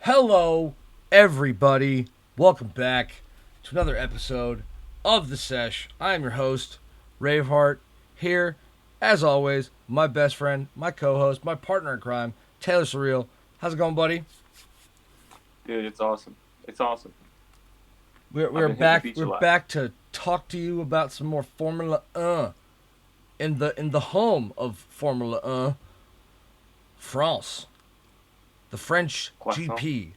Hello, everybody. Welcome back to another episode of the Sesh. I am your host, RaveHeart. Here, as always, my best friend, my co-host, my partner in crime, Taylor Surreal. How's it going, buddy? Dude, it's awesome. It's awesome. We're, I've we're been hitting the back. beach We're a lot. back to talk to you about some more Formula in the home of Formula France, the French Croissant. GP.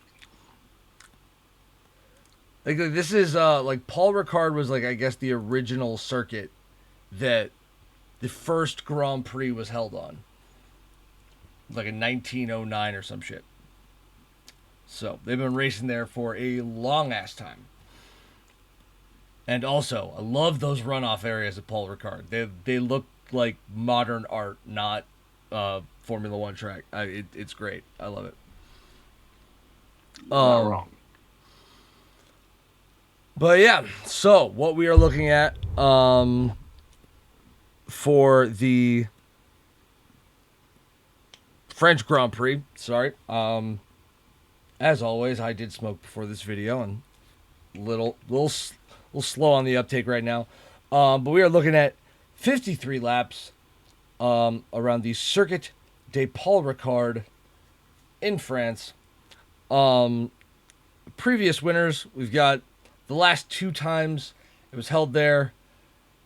Like this is like Paul Ricard was like I guess the original circuit that the first Grand Prix was held on, like in 1909 or some shit. So they've been racing there for a long ass time. And also, I love those runoff areas at Paul Ricard. They look like modern art, not Formula One track. It's great. I love it. You're not Um, wrong. but yeah, so what we are looking at for the French Grand Prix. Sorry. As always, I did smoke before this video and little slow on the uptake right now. But we are looking at 53 laps around the Circuit de Paul Ricard in France. Um, Previous winners, we've got the last two times it was held there.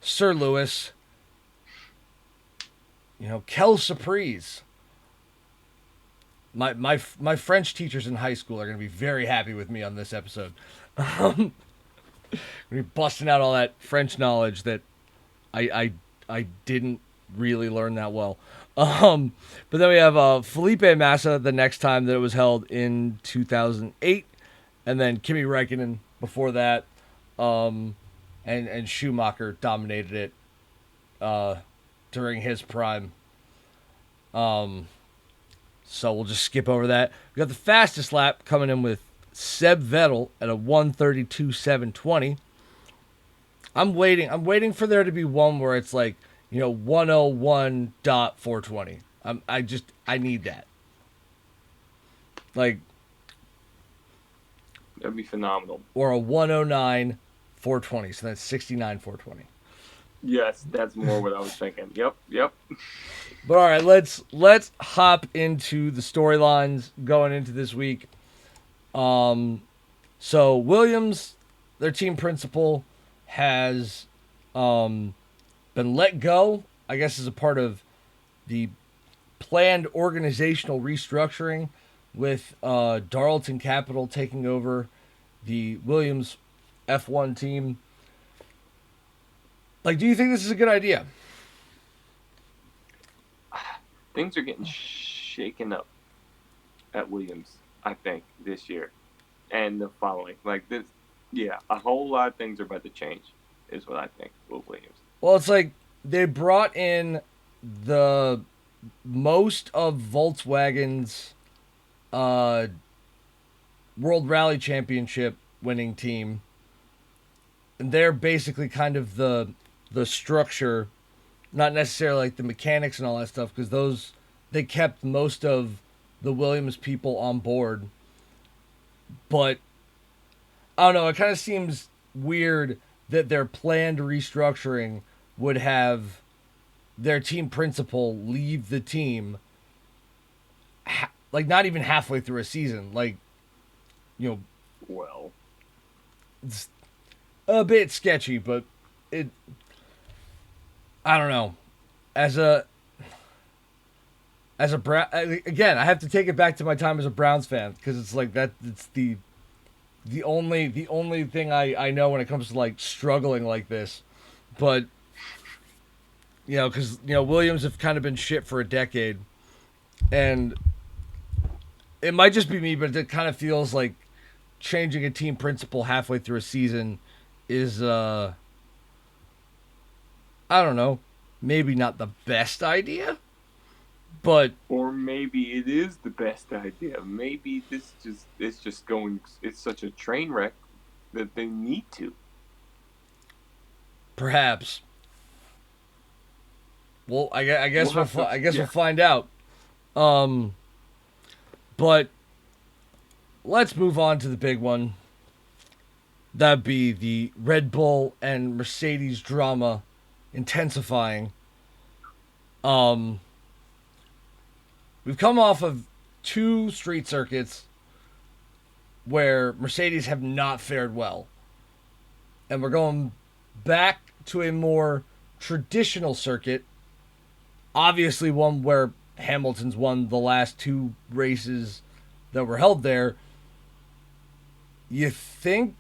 Sir Lewis, Kel Surprise. My French teachers in high school are going to be very happy with me on this episode. We're busting out all that French knowledge that I didn't really learn that well. Um, but then we have Felipe Massa the next time that it was held in 2008, and then Kimi Räikkönen before that, and Schumacher dominated it during his prime. Um, so we'll just skip over that. We got the fastest lap coming in with Seb Vettel at a 132.720. I'm waiting. I'm waiting for there to be one where it's like 101.420. I need that. Like That'd be phenomenal. or a 109.420. So that's 69.420. Yes, that's more what I was thinking. Yep. But all right, let's hop into the storylines going into this week. Um, so Williams, their team principal, has been let go. I guess as a part of the planned organizational restructuring, with Darlington Capital taking over the Williams F1 team. Like, do you think this is a good idea? Things are getting shaken up at Williams, I think, this year and the following. Like this, yeah, a whole lot of things are about to change, is what I think with Williams. Well, it's like they brought in the most of Volkswagen's uh, World Rally Championship winning team, and they're basically kind of the structure, not necessarily like the mechanics and all that stuff, because those they kept most of the Williams people on board. But I don't know. It kind of seems weird that their planned restructuring would have their team principal leave the team, like not even halfway through a season. Like, you know, Well, it's a bit sketchy, but it. I don't know. As a again, I have to take it back to my time as a Browns fan because it's like that. It's the only thing I know when it comes to like struggling like this. But because Williams have kind of been shit for a decade, and it might just be me, but it kind of feels like changing a team principal halfway through a season is I don't know, maybe not the best idea, but or maybe it is the best idea. Maybe this just it's just going. It's such a train wreck that they need to. perhaps. Well, I We'll guess have to. we'll find out. Um, but let's move on to the big one. That'd be the Red Bull and Mercedes drama intensifying. Um, we've come off of 2 street circuits where Mercedes have not fared well. And we're going back to a more traditional circuit. Obviously, one where Hamilton's won the last 2 races that were held there. You think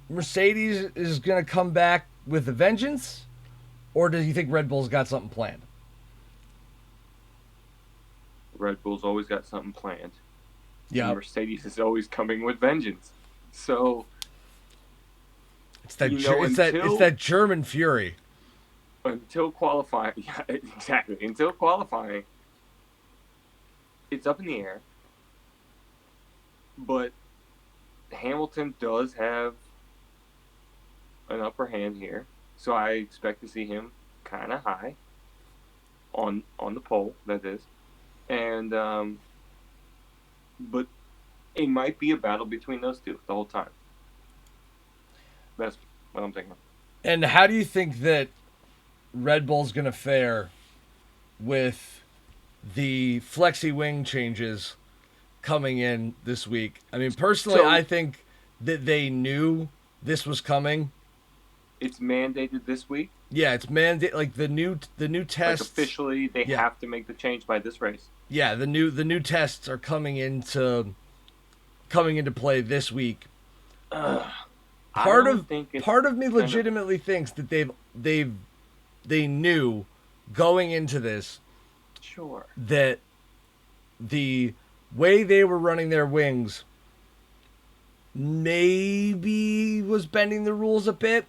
Mercedes is going to come back with a vengeance? Or do you think Red Bull's got something planned? Red Bull's always got something planned. Yeah. And Mercedes is always coming with vengeance. So it's that German fury. Until qualifying, yeah, exactly. Until qualifying, it's up in the air. But Hamilton does have an upper hand here, so I expect to see him kind of high on the pole. That is, and but it might be a battle between those two the whole time. That's what I'm thinking. And how do you think that Red Bull's going to fare with the flexi wing changes coming in this week? I mean, personally, I think that they knew this was coming. It's mandated this week? Yeah, it's mandated. Like the new tests. Like officially, they have to make the change by this race. Yeah, the new tests are coming into play this week. Part of me legitimately thinks that they knew going into this. Sure. That the way they were running their wings maybe was bending the rules a bit,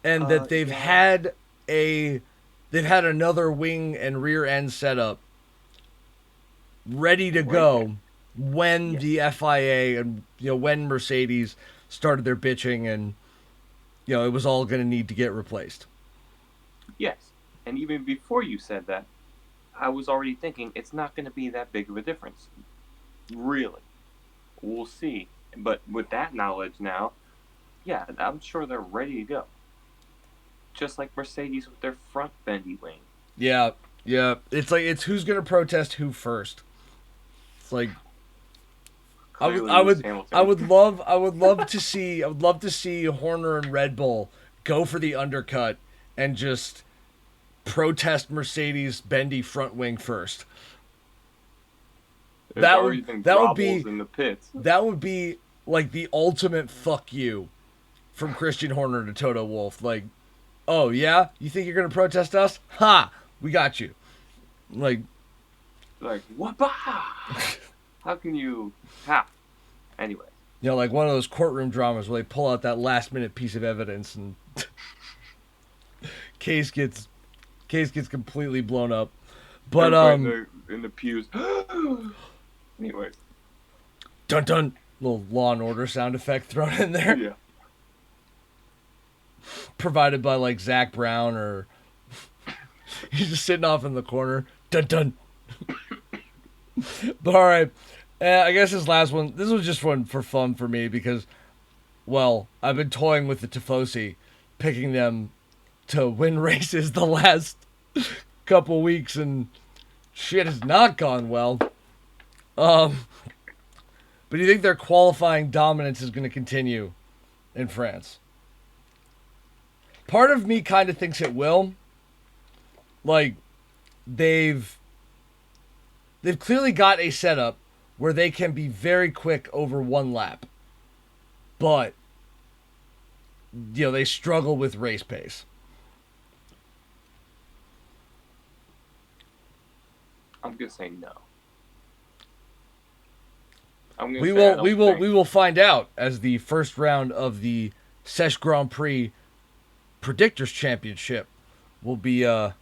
and that they've had another wing and rear end setup ready to go when the FIA and when Mercedes started their bitching, and it was all going to need to get replaced. Yes, and even before you said that, I was already thinking it's not going to be that big of a difference. Really. We'll see. But with that knowledge now, yeah, I'm sure they're ready to go. Just like Mercedes with their front bendy wing. Yeah. It's who's going to protest who first. It's like I would love to see Horner and Red Bull go for the undercut and just protest Mercedes bendy front wing first. That would be in the pits. That would be like the ultimate fuck you from Christian Horner to Toto Wolff. Like, oh yeah, you think you're gonna protest us? Ha, we got you. Like what? How can you? How? Anyway. Like one of those courtroom dramas where they pull out that last minute piece of evidence and case gets completely blown up. But in the pews. Anyways. Dun dun, little Law and Order sound effect thrown in there. Yeah. Provided by like Zach Brown, or he's just sitting off in the corner. Dun dun. But all right. I guess this last one, this was just one for fun for me because, well, I've been toying with the Tifosi, picking them to win races the last couple weeks, and shit has not gone well. But do you think their qualifying dominance is going to continue in France? Part of me kind of thinks it will. Like, they've clearly got a setup where they can be very quick over one lap. But, they struggle with race pace. I'm going to say no. We will find out as the first round of the Sesh Grand Prix Predictors Championship will be we'll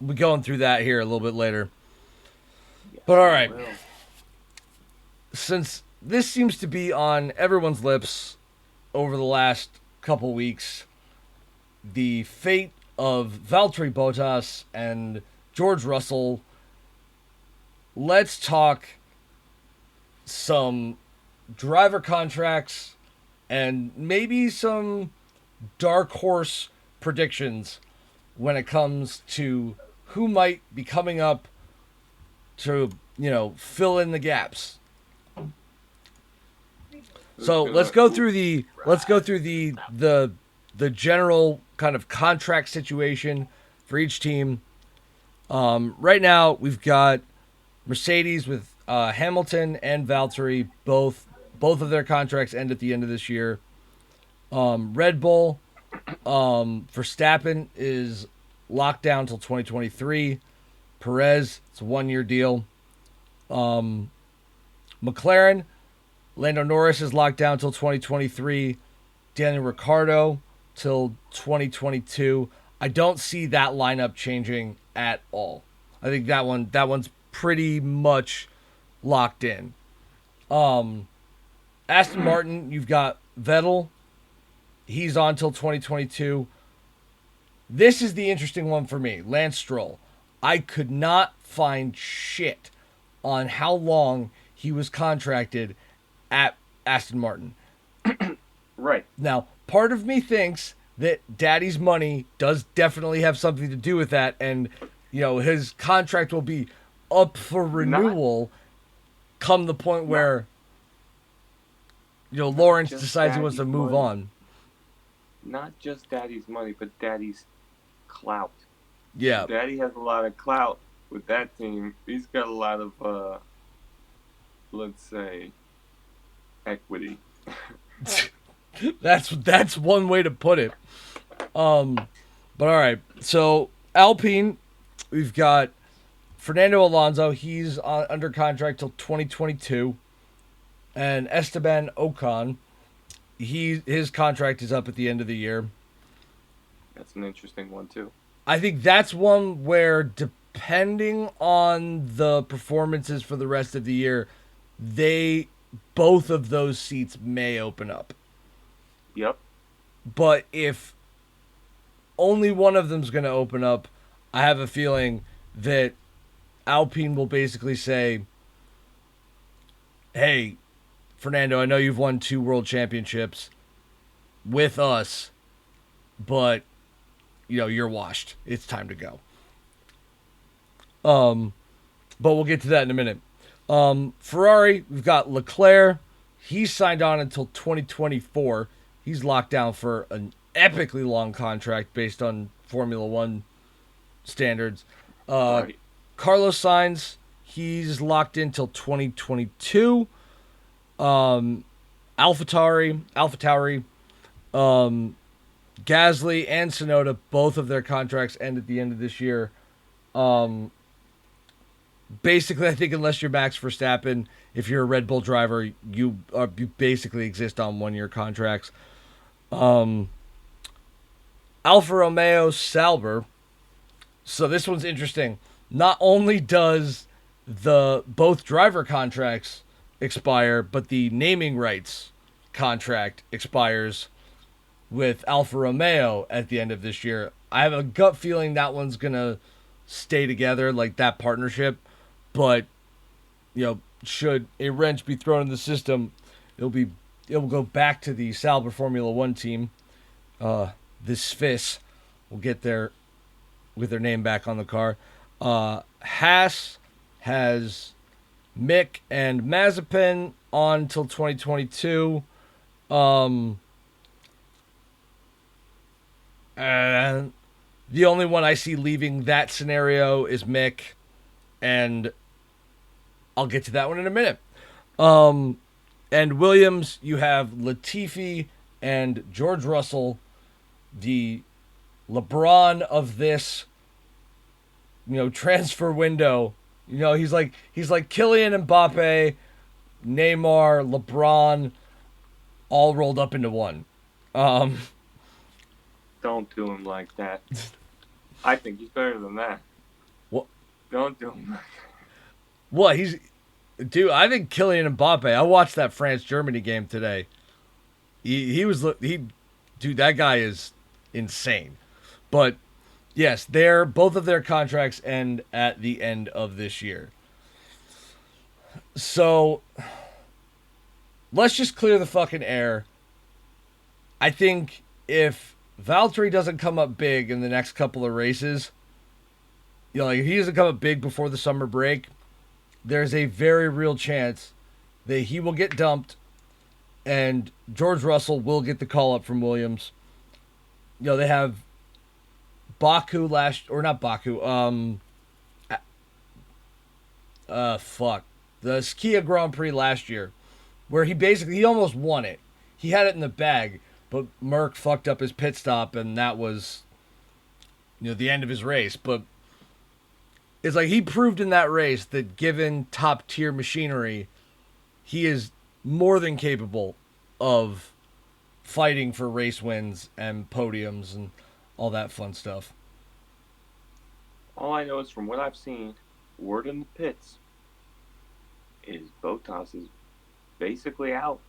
be going through that here a little bit later. Yes, but all right. Since this seems to be on everyone's lips over the last couple weeks, the fate of Valtteri Bottas and George Russell, let's talk some driver contracts and maybe some dark horse predictions when it comes to who might be coming up to, fill in the gaps. So let's go through the general kind of contract situation for each team. Right now we've got Mercedes with Hamilton and Valtteri, both of their contracts end at the end of this year. Red Bull, Verstappen is locked down till 2023. Perez, it's a 1-year deal. McLaren, Lando Norris is locked down till 2023. Daniel Ricciardo till 2022. I don't see that lineup changing at all. I think that one's pretty much locked in. Aston Martin, you've got Vettel. He's on till 2022. This is the interesting one for me. Lance Stroll. I could not find shit on how long he was contracted at Aston Martin. Right. Now, part of me thinks that Daddy's money does definitely have something to do with that, and his contract will be up for renewal come the point where Lawrence decides he wants to move on. Not just Daddy's money, but Daddy's clout. Yeah. Daddy has a lot of clout with that team. He's got a lot of, let's say, equity. That's one way to put it. But all right. So Alpine, we've got Fernando Alonso. He's under contract till 2022, and Esteban Ocon, his contract is up at the end of the year. That's an interesting one too. I think that's one where, depending on the performances for the rest of the year, both of those seats may open up. Yep. But if only one of them's going to open up, I have a feeling that Alpine will basically say, hey, Fernando, I know you've won 2 world championships with us, but, you're washed. It's time to go. But we'll get to that in a minute. Ferrari, we've got Leclerc. He's signed on until 2024. He's locked down for an epically long contract based on Formula One standards. Right. Carlos Sainz, he's locked in till 2022. AlphaTauri, Gasly and Tsunoda, both of their contracts end at the end of this year. Basically, I think unless you're Max Verstappen, if you're a Red Bull driver, you basically exist on 1-year contracts. Alfa Romeo Sauber. So this one's interesting. Not only does both driver contracts expire, but the naming rights contract expires with Alfa Romeo at the end of this year. I have a gut feeling that one's gonna stay together, like that partnership. But should a wrench be thrown in the system, it will go back to the Sauber Formula One team. This Swiss will get with their name back on the car. Haas has Mick and Mazepin on till 2022. And the only one I see leaving that scenario is Mick, and I'll get to that one in a minute. And Williams, you have Latifi and George Russell, the LeBron of this, transfer window. He's like Kylian Mbappe, Neymar, LeBron, all rolled up into one. Don't do him like that. I think he's better than that. What? Don't do him like that. What? Dude, I think Kylian Mbappe. I watched that France-Germany game today. Dude, that guy is insane. But yes, both of their contracts end at the end of this year. So let's just clear the fucking air. I think if Valtteri doesn't come up big in the next couple of races, like if he doesn't come up big before the summer break, there's a very real chance that he will get dumped and George Russell will get the call up from Williams. They have Baku or not Baku, fuck. The Kia Grand Prix last year, where he almost won it. He had it in the bag, but Merck fucked up his pit stop, and that was, the end of his race. But it's like he proved in that race that given top tier machinery, he is more than capable of fighting for race wins and podiums and all that fun stuff. All I know is from what I've seen, word in the pits is Bottas is basically out.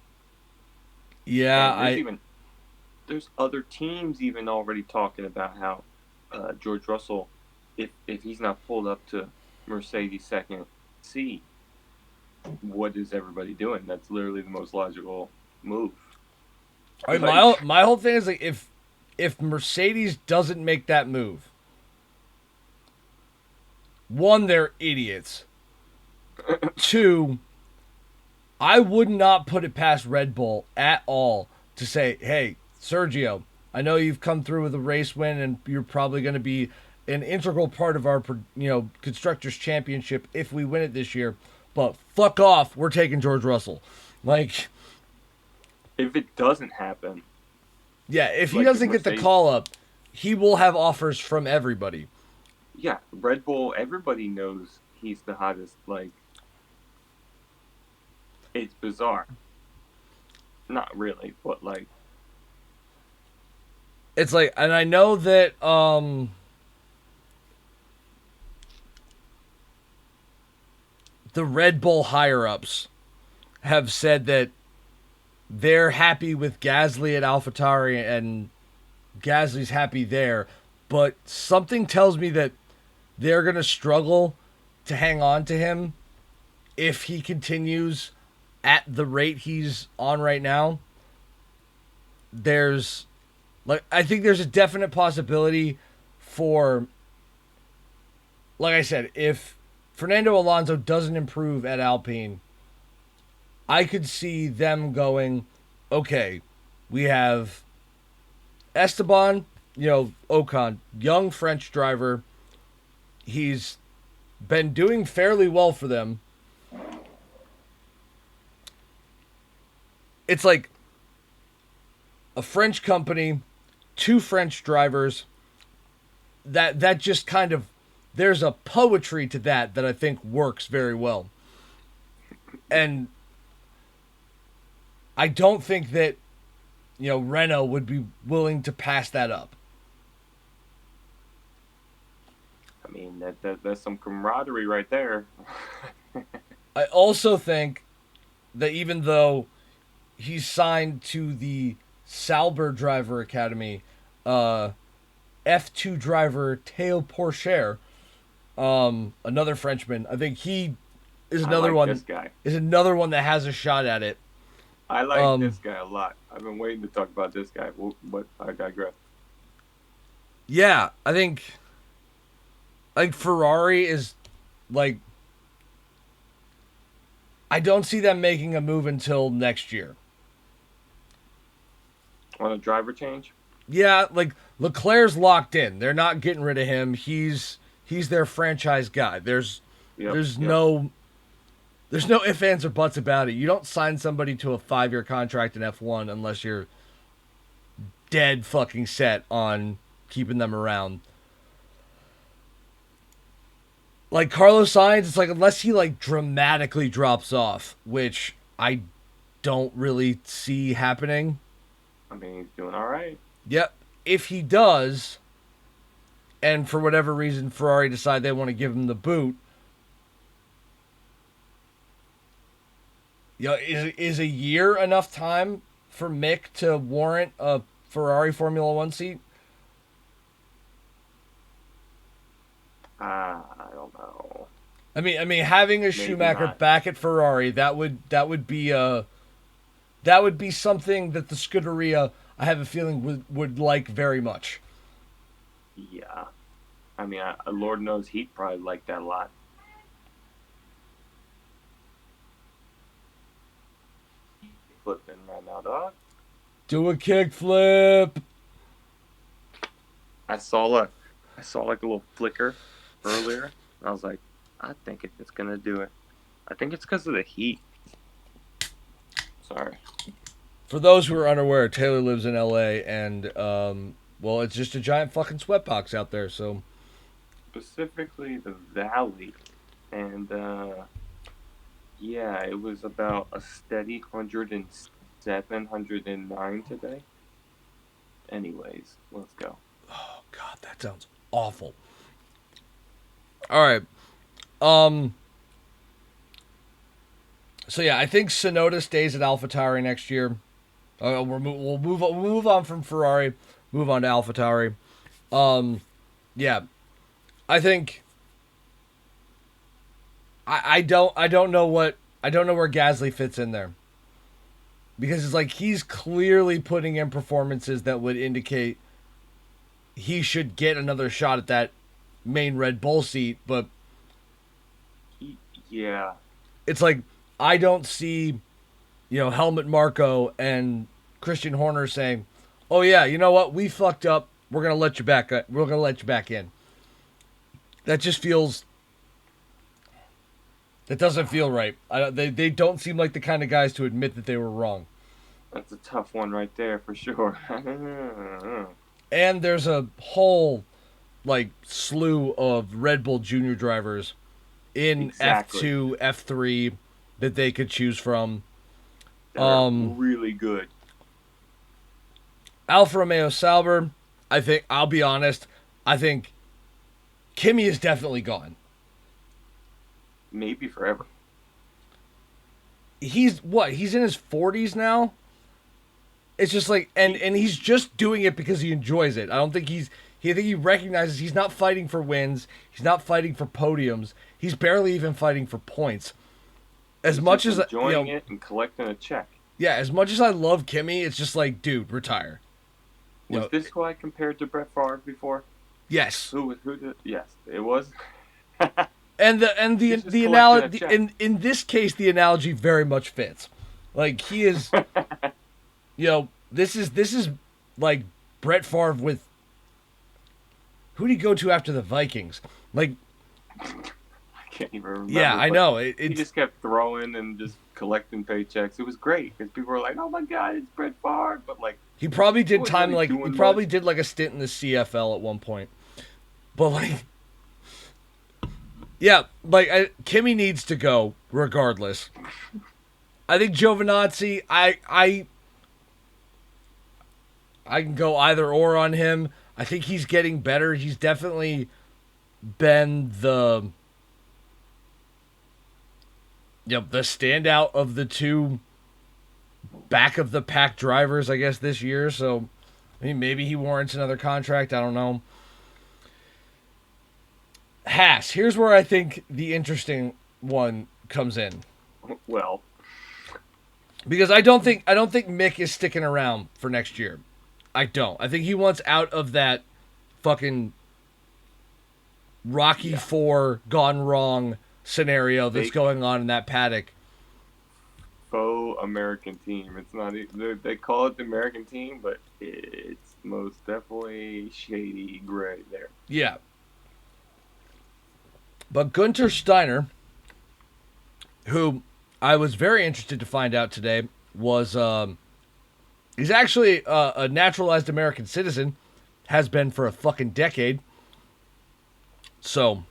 Yeah, there's other teams even already talking about how George Russell, if he's not pulled up to Mercedes second seat, what is everybody doing? That's literally the most logical move. My whole thing is like if Mercedes doesn't make that move, one, they're idiots. Two, I would not put it past Red Bull at all to say, hey, Sergio, I know you've come through with a race win and you're probably going to be an integral part of our, Constructors' Championship if we win it this year, but fuck off, we're taking George Russell. Like, if it doesn't happen. Yeah, if he doesn't get the call up, he will have offers from everybody. Yeah, Red Bull, everybody knows he's the hottest. Like, it's bizarre. Not really, but like. It's like, and I know that the Red Bull higher-ups have said that they're happy with Gasly at AlphaTauri and Gasly's happy there, but something tells me that they're going to struggle to hang on to him if he continues at the rate he's on right now. I think there's a definite possibility for, like I said, if Fernando Alonso doesn't improve at Alpine, I could see them going, okay, we have Esteban, Ocon, young French driver. He's been doing fairly well for them. It's like a French company, two French drivers. That just kind of, there's a poetry to that I think works very well. And I don't think that, Renault would be willing to pass that up. I mean, that's some camaraderie right there. I also think that even though he's signed to the Sauber Driver Academy, F2 driver Théo Pourchaire, another Frenchman, I think he is another one. This guy is another one that has a shot at it. I like this guy a lot. I've been waiting to talk about this guy, but I digress. Yeah, I think Ferrari is like, I don't see them making a move until next year. On a driver change? Yeah, like Leclerc's locked in. They're not getting rid of him. He's their franchise guy. There's no ifs, ands, or buts about it. You don't sign somebody to a 5-year contract in F1 unless you're dead fucking set on keeping them around. Like Carlos Sainz, it's like unless he like dramatically drops off, which I don't really see happening. I mean, he's doing all right. Yep. If he does, and for whatever reason Ferrari decide they want to give him the boot, is a year enough time for Mick to warrant a Ferrari Formula One seat? I don't know. I mean, having a Schumacher back at Ferrari, that would be a that would be something that the Scuderia, I have a feeling, would like very much. Yeah. I mean, Lord knows he'd probably like that a lot. Flipping right now, dog. Do a kickflip. I saw like a little flicker earlier. And I was like, I think it's gonna do it. I think it's because of the heat. Sorry. For those who are unaware, Taylor lives in LA, and well, it's just a giant fucking sweatbox out there. So Specifically the valley, and yeah, it was about a steady 107, 109 today. Anyways, let's go. oh god, that sounds awful. All right. Um. So yeah, I think Sonoda stays at AlphaTauri next year. We'll move on from Ferrari, move on to AlphaTauri. Yeah, I think I don't know where Gasly fits in there, because it's like he's clearly putting in performances that would indicate he should get another shot at that main Red Bull seat, but Yeah, it's like I don't see, Helmut Marko and Christian Horner saying, "Oh yeah, you know what? We fucked up. We're gonna let you back. We're gonna let you back in." That just feels. That doesn't feel right. They don't seem like the kind of guys to admit that they were wrong. that's a tough one right there for sure. And there's a whole like slew of Red Bull junior drivers in Exactly. F2, F3 that they could choose from. They're really good. Alfa Romeo Sauber, I think, I'll be honest, I think Kimi is definitely gone. Maybe forever. He's what? He's in his 40s now? It's just like and he's just doing it because he enjoys it. I don't think I think he recognizes he's not fighting for wins, he's not fighting for podiums, he's barely even fighting for points. As He's much just as enjoying it and collecting a check. Yeah, as much as I love Kimi, it's just like, dude, retire. Was this who I compared to Brett Favre before? Yes. Who did? Yes, it was. And the He's just the collecting analogy a check. in this case, the analogy very much fits. Like he is, this is like Brett Favre with who did he go to after the Vikings? Like, I can't even remember. yeah, I but know He it's just kept throwing and just collecting paychecks. It was great because people were like, "Oh my God, it's Brett Favre," but like he probably he did wasn't time really like he doing probably much. did like a stint in the CFL at one point, but like. Yeah, like Kimi needs to go regardless. I think Giovinazzi, I can go either or on him. I think he's getting better. He's definitely been the the standout of the two back of the pack drivers, I guess, this year. So I mean, maybe he warrants another contract. I don't know. Haas. Here's where I think the interesting one comes in. Well, Because I don't think Mick is sticking around for next year. I don't. I think he wants out of that fucking Rocky 4 gone wrong scenario that's going on in that paddock. faux American team. It's not. They call it the American team, but it's most definitely shady gray there. Yeah. But Gunter Steiner, who I was very interested to find out today, was he's actually a naturalized American citizen, has been for a fucking decade. So,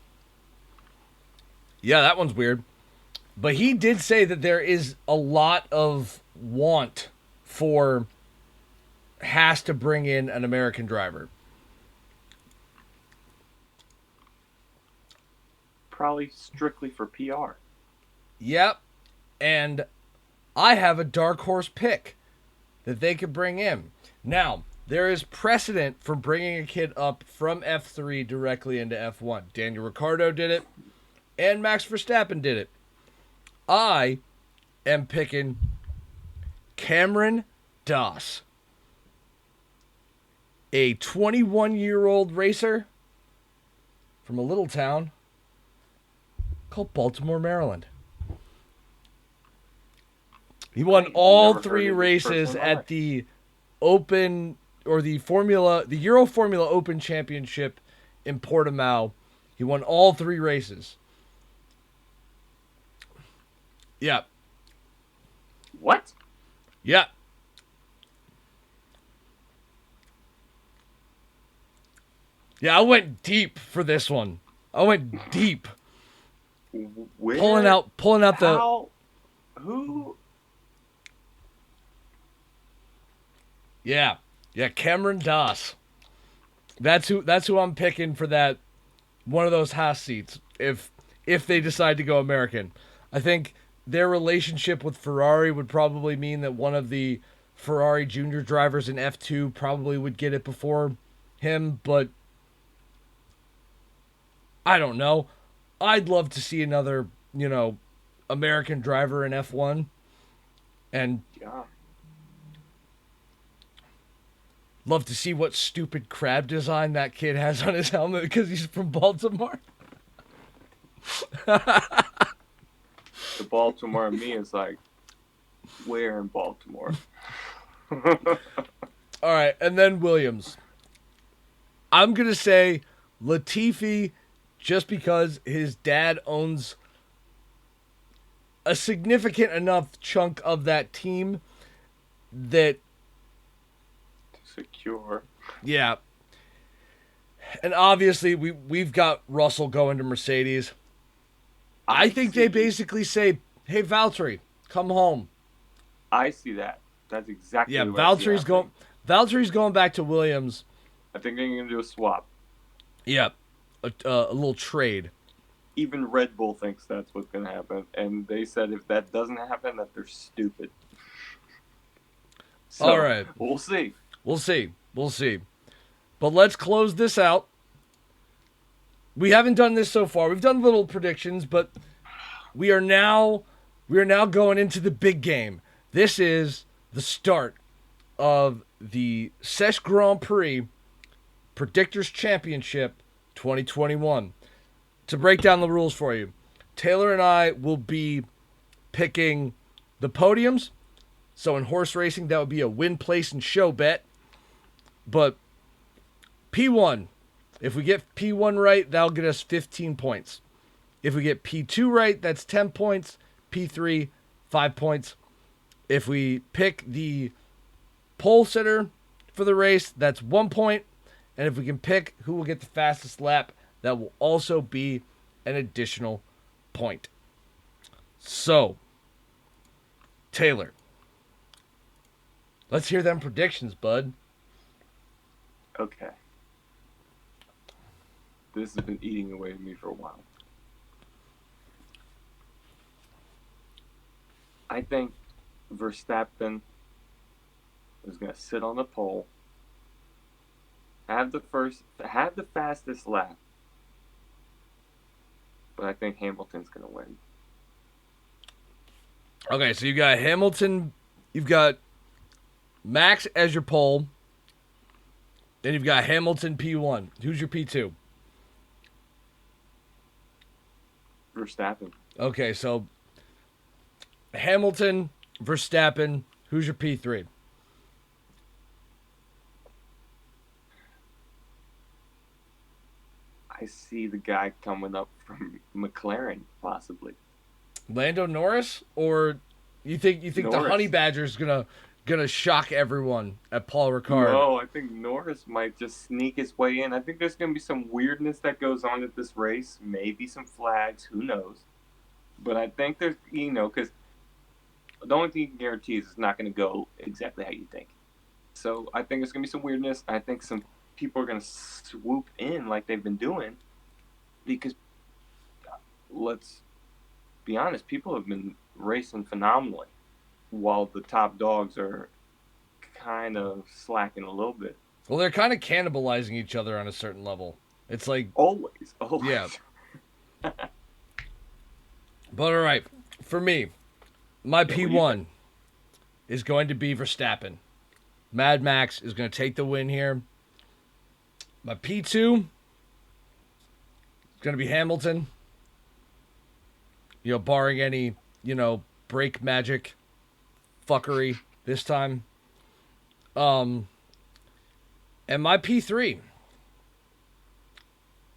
yeah, that one's weird. But he did say that there is a lot of want for Haas to bring in an American driver. Probably strictly for PR. Yep. And I have a dark horse pick that they could bring in. Now, there is precedent for bringing a kid up from F3 directly into F1. Daniel Ricciardo did it, and Max Verstappen did it. I am picking Cameron Doss, a 21-year-old racer from a little town called Baltimore, Maryland. He won all Never heard 3 of this person races in my at life. the Open or the Euro Formula Open Championship in Portimao. He won all 3 races. Yeah. What? Yeah. Yeah, I went deep for this one. I went deep. Where? Pulling out the How? Who? Yeah. Yeah, Cameron Doss. That's who I'm picking for that one of those Haas seats if they decide to go American. I think their relationship with Ferrari would probably mean that one of the Ferrari junior drivers in F2 probably would get it before him, but I don't know. I'd love to see another, American driver in F1 and Yeah. love to see what stupid crab design that kid has on his helmet because he's from Baltimore. The Baltimore me is like, where in Baltimore? All right, and then Williams. I'm going to say Latifi just because his dad owns a significant enough chunk of that team that, Secure. yeah. And obviously, we've got Russell going to Mercedes. I think they basically say, hey, Valtteri, come home. I see that. That's exactly Yeah, what I see happening. Valtteri's going back to Williams. I think they're going to do a swap. Yeah, a little trade. Even Red Bull thinks that's what's going to happen. And they said if that doesn't happen, that they're stupid. So, all right. We'll see. We'll see. But let's close this out. We haven't done this so far. We've done little predictions, but we are now going into the big game. This is the start of the Sesh Grand Prix Predictors Championship 2021. To break down the rules for you, Taylor and I will be picking the podiums. So in horse racing, that would be a win, place, and show bet. But P1, if we get P1 right, that'll get us 15 points. If we get P2 right, that's 10 points. P3, 5 points. If we pick the pole sitter for the race, that's 1 point. And if we can pick who will get the fastest lap, that will also be an additional point. So, Taylor, let's hear them predictions, bud. Okay. This has been eating away at me for a while. I think Verstappen is going to sit on the pole, have the fastest lap, but I think Hamilton's going to win. Okay, so you got Hamilton, you've got Max as your pole, then you've got Hamilton P1. Who's your P2? Verstappen. Okay, so Hamilton, Verstappen, who's your P3? I see the guy coming up from McLaren, possibly. Lando Norris, or you think the Norris. Honey Badger's gonna shock everyone at Paul Ricard? No, I think Norris might just sneak his way in. I think there's going to be some weirdness that goes on at this race. Maybe some flags. Who knows? But I think there's, because the only thing you can guarantee is it's not going to go exactly how you think. So I think there's going to be some weirdness. I think some people are going to swoop in like they've been doing because, let's be honest, people have been racing phenomenally while the top dogs are kind of slacking a little bit. Well, they're kind of cannibalizing each other on a certain level. It's like Always. Yeah. But all right, for me, my Yeah, P1, is going to be Verstappen. Mad Max is going to take the win here. My P2 is going to be Hamilton. Barring any, brake magic fuckery this time. And my P3,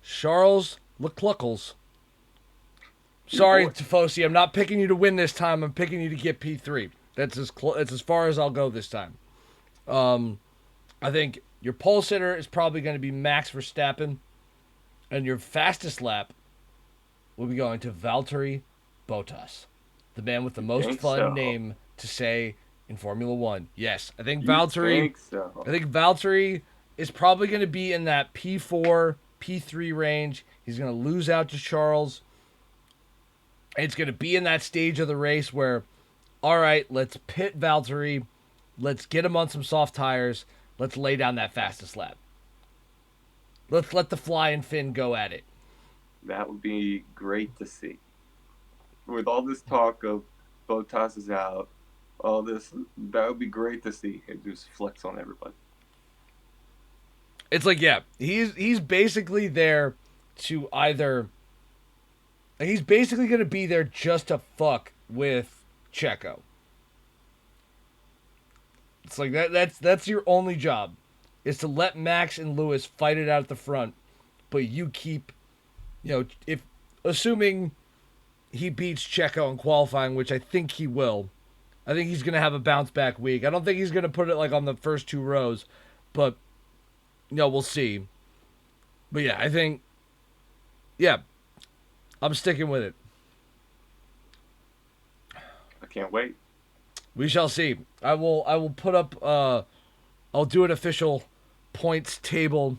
Charles Leclerc. Sorry, Tifosi, I'm not picking you to win this time. I'm picking you to get P3. That's as far as I'll go this time. I think your pole sitter is probably going to be Max Verstappen, and your fastest lap will be going to Valtteri Bottas, the man with the most fun name to say in Formula One. Yes, I think Valtteri. I think Valtteri is probably going to be in that P4, P3 range. He's going to lose out to Charles. It's going to be in that stage of the race where, all right, let's pit Valtteri. Let's get him on some soft tires. Let's lay down that fastest lap. Let's let the flying Finn go at it. That would be great to see. With all this talk of Bottas is out, all this, that would be great to see. It just flex on everybody. It's like, yeah, he's basically there to either... He's basically going to be there just to fuck with Checo. It's like that's your only job, is to let Max and Lewis fight it out at the front, but you keep, if assuming he beats Checo in qualifying, which I think he will. I think he's going to have a bounce back week. I don't think he's going to put it like on the first two rows, but we'll see. But yeah, I think, yeah, I'm sticking with it. I can't wait. We shall see. I will put up I'll do an official points table,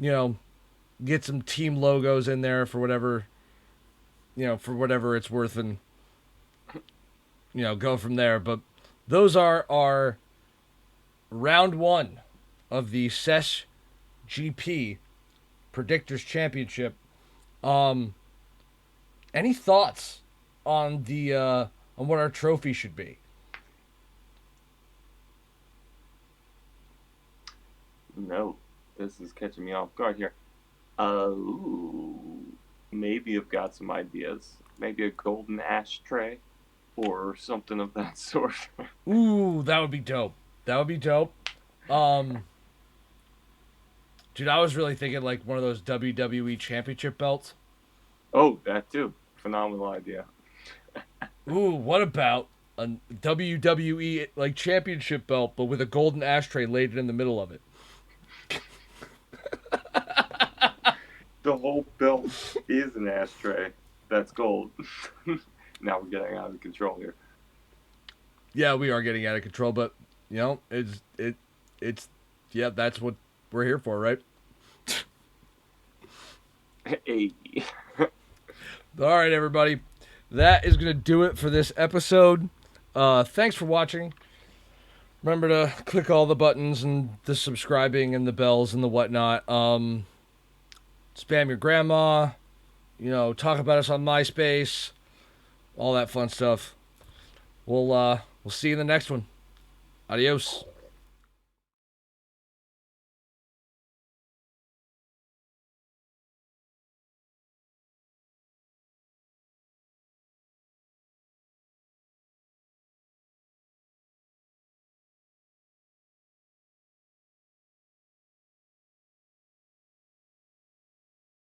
get some team logos in there for whatever it's worth, and go from there. But those are our round one of the Sesh GP Predictors Championship. Any thoughts on the on what our trophy should be? No, this is catching me off guard here. Maybe I've got some ideas. Maybe a golden ashtray or something of that sort. Ooh, that would be dope. Dude, I was really thinking like one of those WWE Championship belts. Oh, that too. Phenomenal idea. Ooh, what about a WWE like championship belt, but with a golden ashtray laid in the middle of it? The whole belt is an ashtray. That's gold. Now we're getting out of control here. Yeah, we are getting out of control, but it's that's what we're here for, right? Hey. All right, everybody. That is going to do it for this episode. Thanks for watching. Remember to click all the buttons and the subscribing and the bells and the whatnot. Spam your grandma. Talk about us on MySpace. All that fun stuff. We'll see you in the next one. Adios.